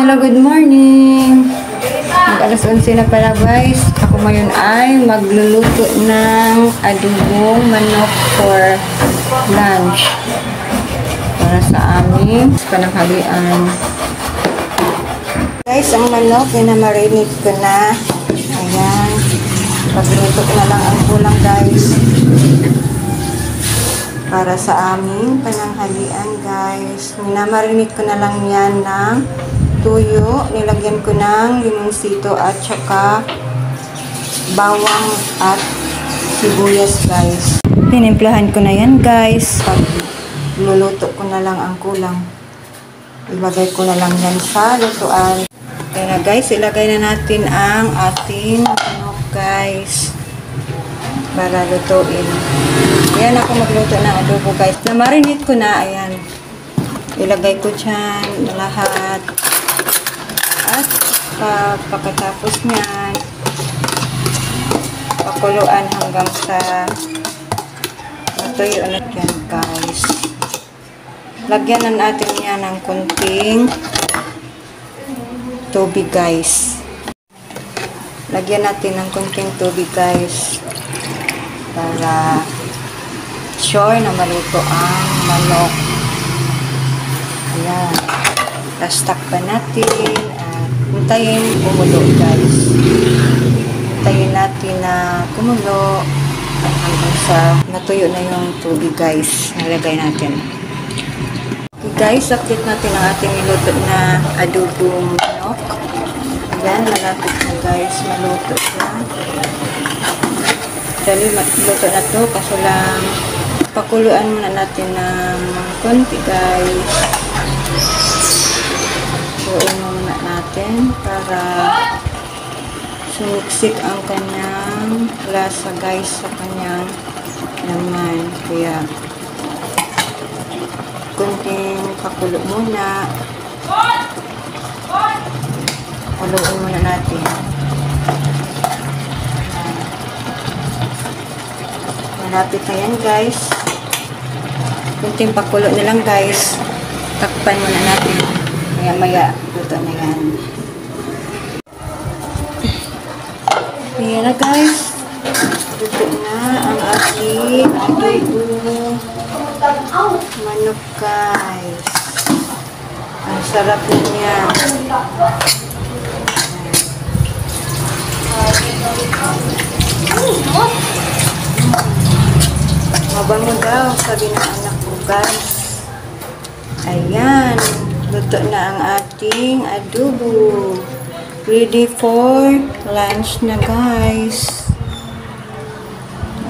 Hello, good morning. Mag-alas 11 na pala guys. Ako ngayon ay magluluto ng adobong manok for lunch. Para sa aming pananghalian. Guys, ang manok minamarinate ko na. Ayan. Pagluto ko na lang ang kulang guys. Para sa aming pananghalian guys. Minamarinate ko na lang yan ng tuyo. Nilagyan ko ng limonsito at saka bawang at sibuyas guys. Tinimplahan ko na yan guys. Pag luluto ko na lang ang kulang. Ilagay ko na lang yan sa lutuan. Kaya na guys, ilagay na natin ang ating manok guys. Para lutuin. Ayan ako magluto ng adobo guys. Na-marinate ko na. Ayan. Ilagay ko dyan lahat. At pagkatapos nyan, pakuluan hanggang sa matuyo na yan guys. Lagyan na natin yan ng kunting tubig guys. Lagyan natin ng kunting tubig guys. Para sure na maluto ang manok. Ayan. Tapos takpan natin at hintayin kumulo guys. Hintayin natin na kumulo hanggang sa natuyo na yung tubig guys. Nalagay natin. Okay guys, update natin ang ating niluto na adobong manok. Ayan, malapit na guys. Maluto siya. Dali maluto na to, kaso lang pakuluan muna natin ng konti guys. Pakuluan muna natin para sumiksik ang kanyang lasa guys sa kanyang laman. Kaya konting pakulo muna. Pakuluan muna natin. Malapit na yan guys. Kunting pakulo na lang guys. Takpan muna natin. Maya luto na yan. Ayan na guys. Luto na ang ating adobo manok guys. Ang sarap niya. Mabango daw, sabi ng anak ko guys. Ayan, luto na ang ating adobo. Ready for lunch na guys.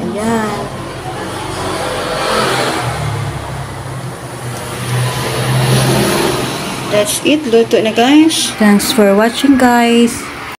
Ayan. That's it, luto na guys. Thanks for watching guys.